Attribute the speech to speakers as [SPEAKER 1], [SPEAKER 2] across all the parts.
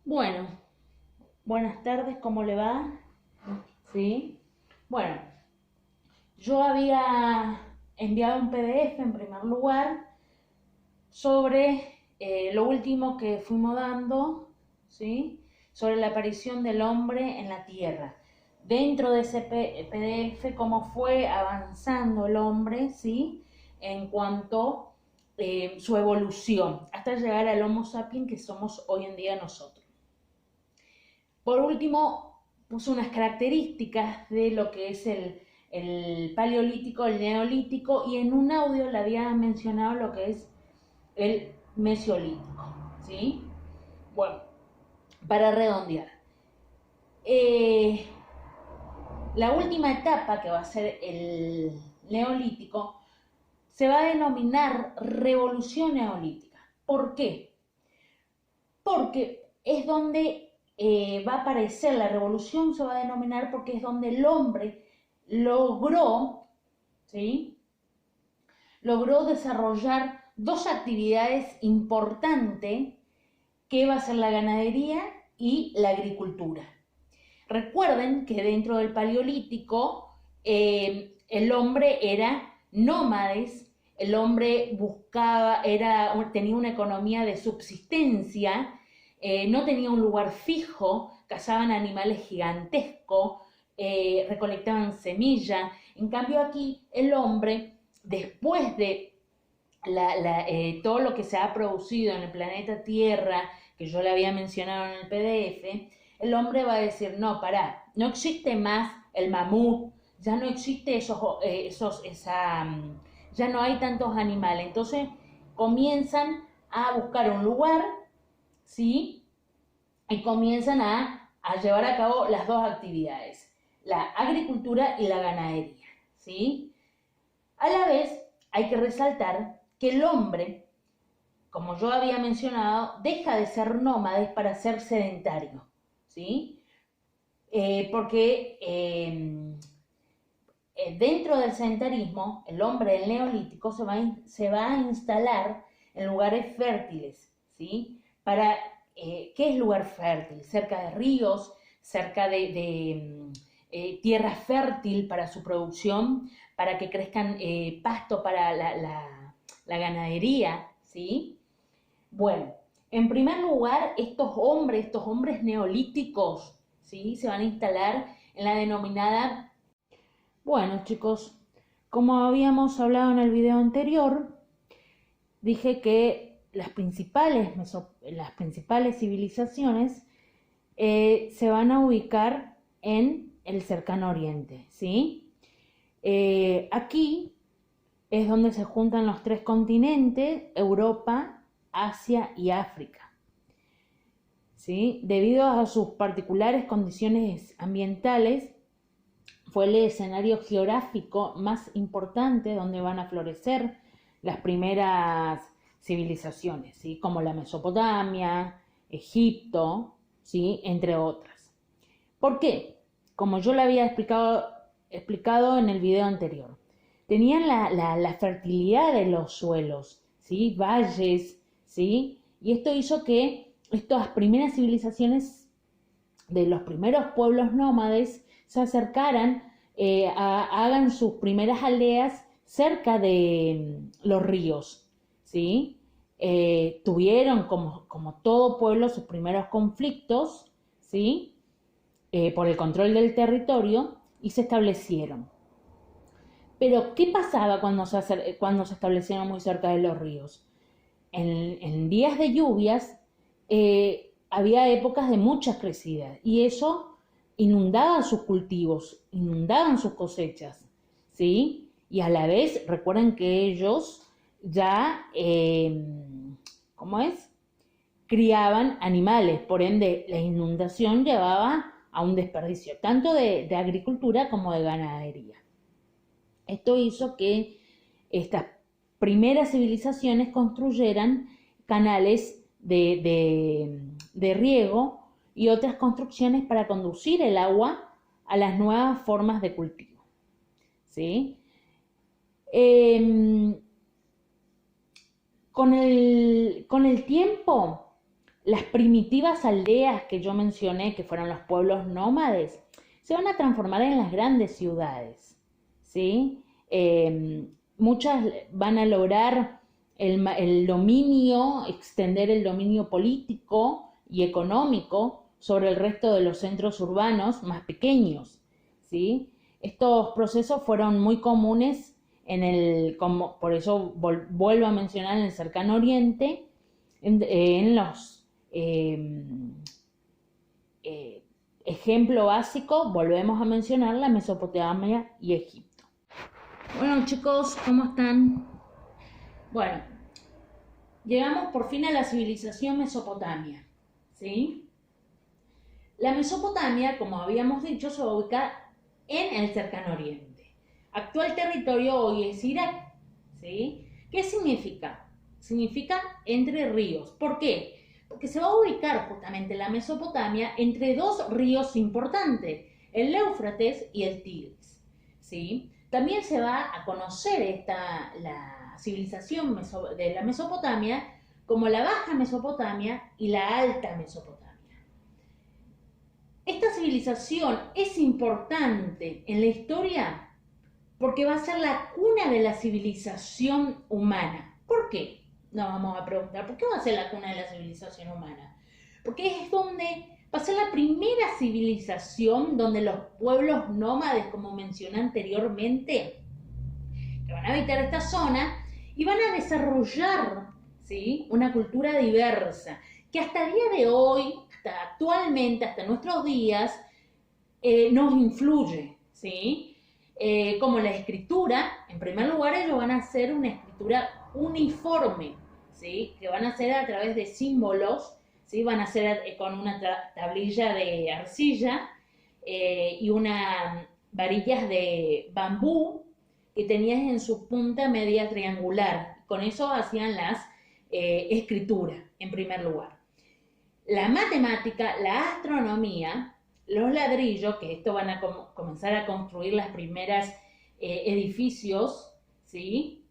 [SPEAKER 1] Bueno, buenas tardes, ¿cómo le va? Sí. Bueno, yo había enviado un PDF en primer lugar sobre lo último que fuimos dando, ¿sí? Sobre la aparición del hombre en la Tierra. Dentro de ese PDF, cómo fue avanzando el hombre, ¿sí? En cuanto su evolución, hasta llegar al Homo sapiens que somos hoy en día nosotros. Por último, puso unas características de lo que es el paleolítico, el neolítico, y en un audio le había mencionado lo que es el mesolítico, ¿sí? Bueno, para redondear. Eh, la última etapa, que va a ser el neolítico, se va a denominar revolución neolítica. ¿Por qué? Porque es donde va a aparecer la revolución, se va a denominar porque es donde el hombre logró, ¿sí? Logró desarrollar dos actividades importantes que va a ser la ganadería y la agricultura. Recuerden que dentro del paleolítico el hombre era nómades, el hombre buscaba, tenía una economía de subsistencia, no tenía un lugar fijo, cazaban animales gigantescos, recolectaban semillas. En cambio aquí el hombre, después de todo lo que se ha producido en el planeta Tierra, que yo le había mencionado en el PDF, el hombre va a decir, no, pará, no existe más el mamut, ya no existe ya no hay tantos animales. Entonces comienzan a buscar un lugar, ¿sí? Y comienzan a llevar a cabo las dos actividades, la agricultura y la ganadería, ¿sí? A la vez hay que resaltar que el hombre, como yo había mencionado, deja de ser nómades para ser sedentario, ¿sí? Porque dentro del sedentarismo, el hombre del neolítico se va a instalar en lugares fértiles, ¿sí? ¿Qué es lugar fértil? Cerca de ríos, cerca de tierra fértil para su producción, para que crezcan pasto para la ganadería, ¿sí? Bueno, en primer lugar, estos hombres neolíticos, ¿sí? Se van a instalar en la denominada. Bueno, chicos, como habíamos hablado en el video anterior, dije que las principales civilizaciones se van a ubicar en el cercano oriente, ¿sí? Aquí es donde se juntan los tres continentes, Europa, Asia y África, ¿sí? Debido a sus particulares condiciones ambientales, fue el escenario geográfico más importante donde van a florecer las primeras civilizaciones, ¿sí? Como la Mesopotamia, Egipto, ¿sí? Entre otras. ¿Por qué? Como yo le había explicado en el video anterior, tenían la fertilidad de los suelos, ¿sí? Valles, ¿sí? Y esto hizo que estas primeras civilizaciones de los primeros pueblos nómades se acercaran, hagan sus primeras aldeas cerca de los ríos, ¿sí? Tuvieron, como todo pueblo, sus primeros conflictos, ¿sí? Por el control del territorio, y se establecieron. Pero, ¿qué pasaba cuando se establecieron muy cerca de los ríos? En días de lluvias había épocas de muchas crecidas y eso inundaba sus cultivos, inundaban sus cosechas, ¿sí? Y a la vez, recuerden que ellos ya, ¿cómo es? Criaban animales, por ende la inundación llevaba a un desperdicio, tanto de agricultura como de ganadería. Esto hizo que estas primeras civilizaciones construyeran canales de riego y otras construcciones para conducir el agua a las nuevas formas de cultivo, ¿sí? Con el tiempo, las primitivas aldeas que yo mencioné, que fueron los pueblos nómades, se van a transformar en las grandes ciudades, ¿sí? Muchas van a lograr el dominio, extender el dominio político y económico sobre el resto de los centros urbanos más pequeños, ¿sí? Estos procesos fueron muy comunes por eso vuelvo a mencionar, en el cercano oriente, en los ejemplo básico, volvemos a mencionar la Mesopotamia y Egipto. Bueno, chicos, ¿cómo están? Bueno, llegamos por fin a la civilización mesopotamia, ¿sí? La Mesopotamia, como habíamos dicho, se ubica en el cercano oriente. Actual territorio hoy es Irak, ¿sí? ¿Qué significa? Significa entre ríos. ¿Por qué? Porque se va a ubicar justamente la Mesopotamia entre dos ríos importantes, el Éufrates y el Tigris, ¿sí? También se va a conocer la civilización de la Mesopotamia como la Baja Mesopotamia y la Alta Mesopotamia. Esta civilización es importante en la historia porque va a ser la cuna de la civilización humana. ¿Por qué? Nos vamos a preguntar, ¿por qué va a ser la cuna de la civilización humana? Porque es donde va a ser la primera civilización donde los pueblos nómades, como mencioné anteriormente, que van a habitar esta zona y van a desarrollar, ¿sí?, una cultura diversa, que hasta el día de hoy, hasta actualmente, hasta nuestros días, nos influye, ¿sí? Como la escritura, en primer lugar ellos van a hacer una escritura uniforme, ¿sí?, que van a hacer a través de símbolos, ¿sí?, van a hacer con una tablilla de arcilla y unas varillas de bambú que tenían en su punta media triangular. Con eso hacían las escrituras, en primer lugar. La matemática, la astronomía, los ladrillos, que esto van a comenzar a construir las primeras edificios, ¿sí?,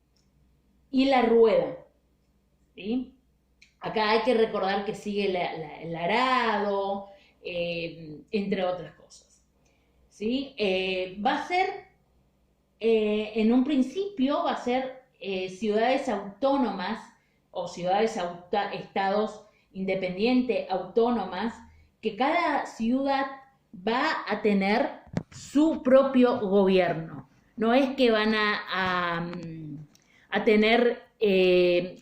[SPEAKER 1] y la rueda, ¿sí? Acá hay que recordar que sigue el arado, entre otras cosas, ¿sí? Va a ser, en un principio, va a ser ciudades autónomas o estados independientes, autónomas, que cada ciudad va a tener su propio gobierno. No es que van a tener,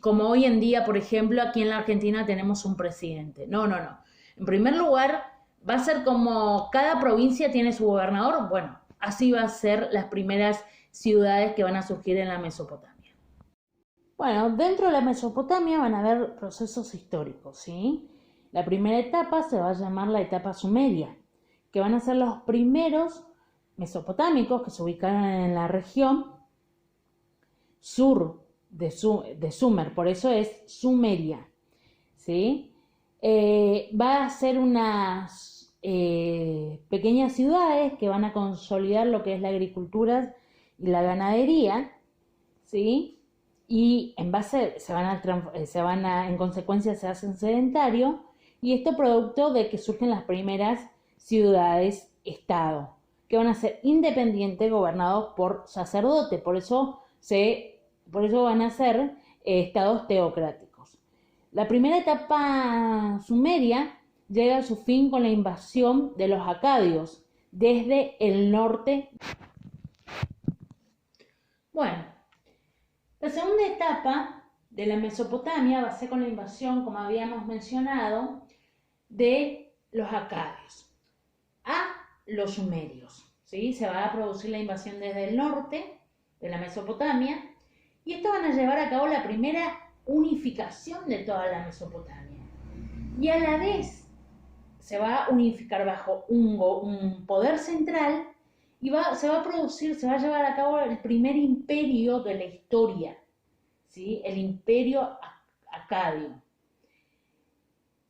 [SPEAKER 1] como hoy en día, por ejemplo, aquí en la Argentina tenemos un presidente. No. En primer lugar, va a ser como cada provincia tiene su gobernador. Bueno, así va a ser las primeras ciudades que van a surgir en la Mesopotamia. Bueno, dentro de la Mesopotamia van a haber procesos históricos, ¿sí? La primera etapa se va a llamar la etapa sumeria, que van a ser los primeros mesopotámicos que se ubicaron en la región sur de Sumer, por eso es Sumeria, ¿sí? Va a ser unas pequeñas ciudades que van a consolidar lo que es la agricultura y la ganadería, ¿sí? Y en base en consecuencia se hacen sedentarios, y esto producto de que surgen las primeras ciudades-estado, que van a ser independientes, gobernados por sacerdotes, por eso van a ser estados teocráticos. La primera etapa sumeria llega a su fin con la invasión de los acadios desde el norte. Bueno, la segunda etapa de la Mesopotamia va a ser con la invasión, como habíamos mencionado, de los acadios a los sumerios, ¿sí? Se va a producir la invasión desde el norte de la Mesopotamia, y esto van a llevar a cabo la primera unificación de toda la Mesopotamia. Y a la vez se va a unificar bajo un poder central y se va a llevar a cabo el primer imperio de la historia, ¿sí? El imperio acadio.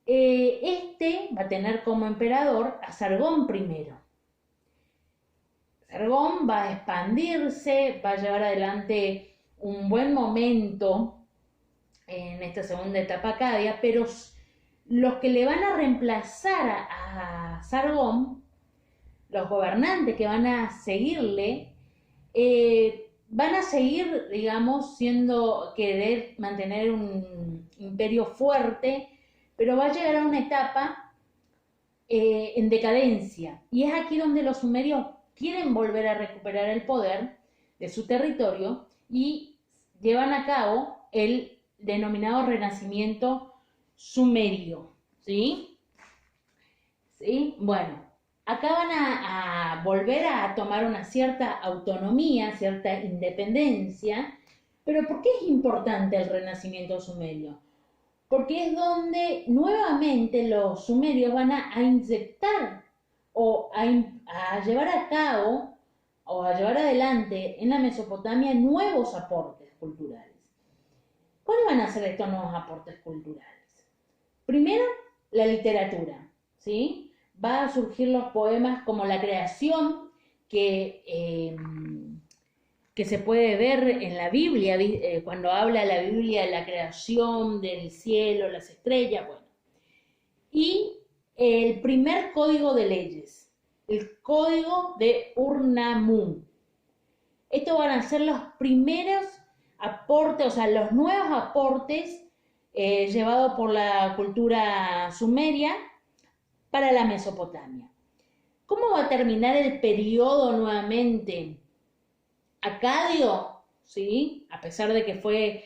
[SPEAKER 1] Este va a tener como emperador a Sargón I. Sargón va a expandirse, va a llevar adelante un buen momento en esta segunda etapa acadia, pero los que le van a reemplazar a Sargón, los gobernantes que van a seguirle, van a seguir, digamos, querer mantener un imperio fuerte, pero va a llegar a una etapa en decadencia. Y es aquí donde los sumerios quieren volver a recuperar el poder de su territorio y llevan a cabo el denominado renacimiento sumerio, ¿sí? ¿Sí? Bueno, acá van a volver a tomar una cierta autonomía, cierta independencia, pero ¿por qué es importante el renacimiento sumerio? Porque es donde nuevamente los sumerios van a inyectar o a llevar a cabo o a llevar adelante en la Mesopotamia nuevos aportes culturales. ¿Cuáles van a ser estos nuevos aportes culturales? Primero, la literatura, ¿sí? Va a surgir los poemas como la creación que se puede ver en la Biblia, cuando habla la Biblia de la creación del cielo, las estrellas, bueno. Y el primer código de leyes, el código de Ur-Nammu. Estos van a ser los primeros aportes, o sea, los nuevos aportes llevados por la cultura sumeria para la Mesopotamia. ¿Cómo va a terminar el periodo nuevamente acadio? ¿Sí? A pesar de que fue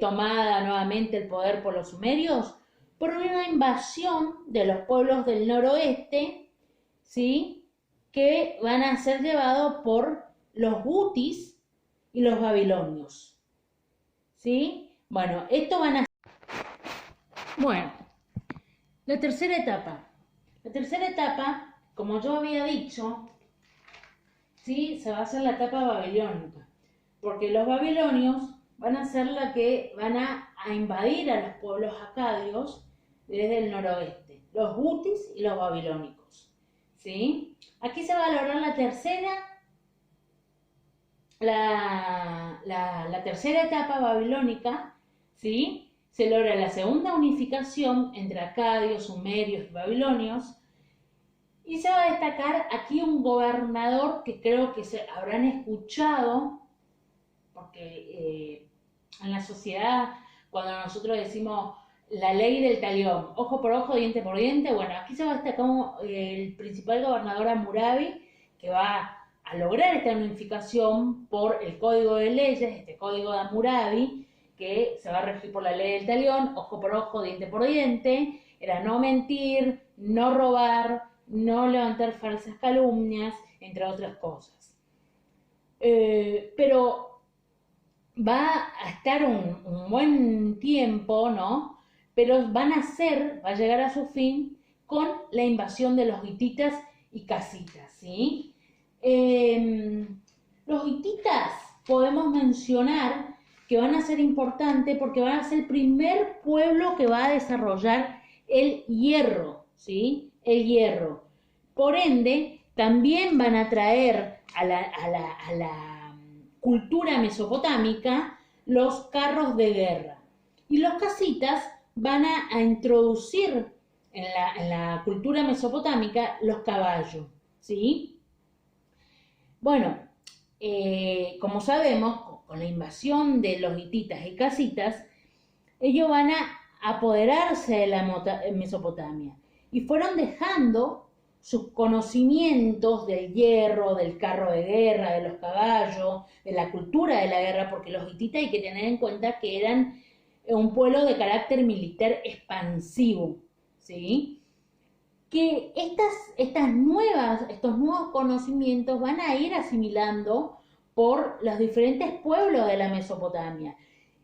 [SPEAKER 1] tomada nuevamente el poder por los sumerios, por una invasión de los pueblos del noroeste, ¿sí? Que van a ser llevados por los gutis y los babilonios, ¿sí? Bueno, esto van a... Bueno, la tercera etapa. La tercera etapa, como yo había dicho, ¿sí? Se va a hacer la etapa babilónica, porque los babilonios van a ser la que van a invadir a los pueblos acadios desde el noroeste, los gutis y los babilónicos, ¿sí? Aquí se va a lograr la tercera etapa babilónica, ¿sí? Se logra la segunda unificación entre acadios, sumerios y babilonios, y se va a destacar aquí un gobernador que creo que se habrán escuchado, porque en la sociedad, cuando nosotros decimos la ley del talión, ojo por ojo, diente por diente, bueno, aquí se va a destacar el principal gobernador Hammurabi, que va a lograr esta unificación por el código de leyes, este código de Hammurabi, que se va a regir por la ley del talión, ojo por ojo, diente por diente, era no mentir, no robar, no levantar falsas calumnias, entre otras cosas. Pero va a estar un buen tiempo, ¿no? Pero va a llegar a su fin con la invasión de los hititas y casitas, ¿sí? Los hititas podemos mencionar que van a ser importantes porque van a ser el primer pueblo que va a desarrollar el hierro, ¿sí? El hierro. Por ende, también van a traer a la cultura mesopotámica los carros de guerra. Y los casitas van a introducir en la cultura mesopotámica los caballos, ¿sí? Bueno, como sabemos, con la invasión de los hititas y casitas, ellos van a apoderarse de la Mesopotamia y fueron dejando sus conocimientos del hierro, del carro de guerra, de los caballos, de la cultura de la guerra, porque los hititas hay que tener en cuenta que eran un pueblo de carácter militar expansivo, ¿sí? Que estos nuevos conocimientos van a ir asimilando por los diferentes pueblos de la Mesopotamia.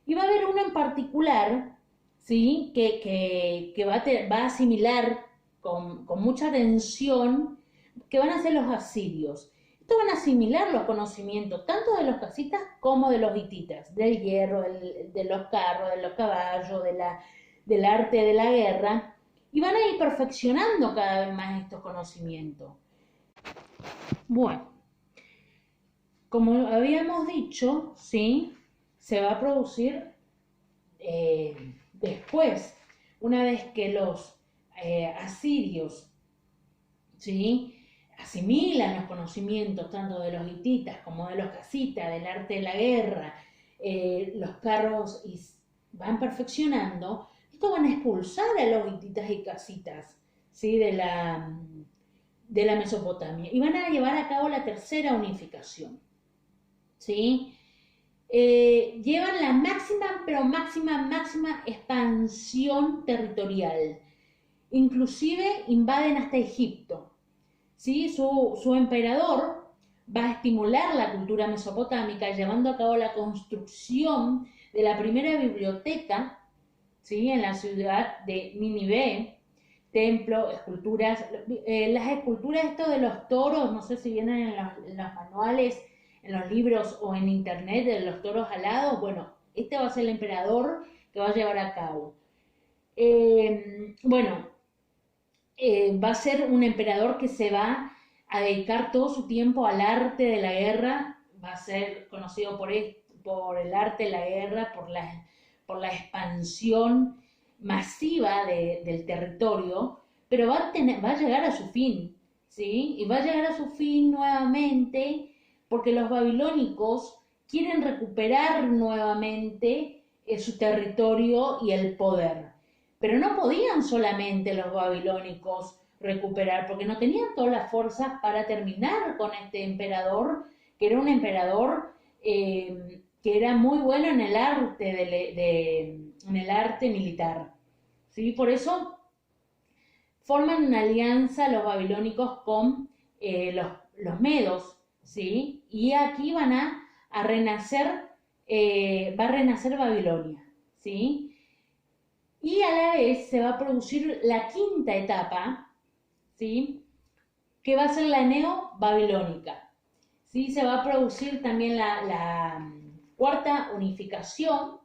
[SPEAKER 1] Y va a haber uno en particular, ¿sí? que va a asimilar con mucha atención, que van a ser los asirios. Estos van a asimilar los conocimientos tanto de los casitas como de los hititas, del hierro, de los carros, de los caballos, del arte de la guerra, y van a ir perfeccionando cada vez más estos conocimientos. Bueno, como habíamos dicho, ¿sí? Se va a producir después. una vez que los asirios, ¿sí?, asimilan los conocimientos tanto de los hititas como de los casitas, del arte de la guerra, los carros, y van perfeccionando, esto van a expulsar a los hititas y casitas, ¿sí?, de la Mesopotamia, y van a llevar a cabo la tercera unificación, ¿sí? Llevan la máxima, pero máxima expansión territorial. Inclusive invaden hasta Egipto, ¿sí? Su emperador va a estimular la cultura mesopotámica llevando a cabo la construcción de la primera biblioteca, ¿sí?, en la ciudad de Nínive, templo, esculturas, las esculturas esto de los toros, no sé si vienen en los manuales, en los libros o en internet, de los toros alados. Bueno, este va a ser el emperador que va a llevar a cabo. Bueno, va a ser un emperador que se va a dedicar todo su tiempo al arte de la guerra, va a ser conocido por el arte de la guerra, por la expansión masiva del territorio, pero va a llegar a su fin, ¿sí? Y va a llegar a su fin nuevamente porque los babilónicos quieren recuperar nuevamente su territorio y el poder. Pero no podían solamente los babilónicos recuperar, porque no tenían todas las fuerzas para terminar con este emperador, que era un emperador que era muy bueno en el arte, en el arte militar, ¿sí? Por eso forman una alianza los babilónicos con los medos, ¿sí? Y aquí van a renacer, va a renacer Babilonia, ¿sí? Y a la vez se va a producir la quinta etapa, ¿sí?, que va a ser la neobabilónica, ¿sí? Se va a producir también la cuarta unificación,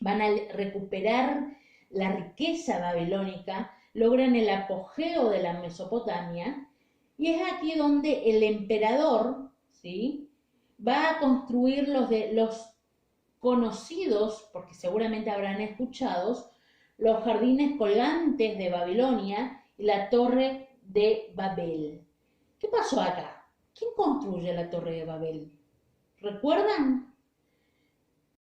[SPEAKER 1] van a recuperar la riqueza babilónica, logran el apogeo de la Mesopotamia, y es aquí donde el emperador, ¿sí?, va a construir los conocidos, porque seguramente habrán escuchado, los jardines colgantes de Babilonia y la torre de Babel. ¿Qué pasó acá? ¿Quién construye la torre de Babel? ¿Recuerdan?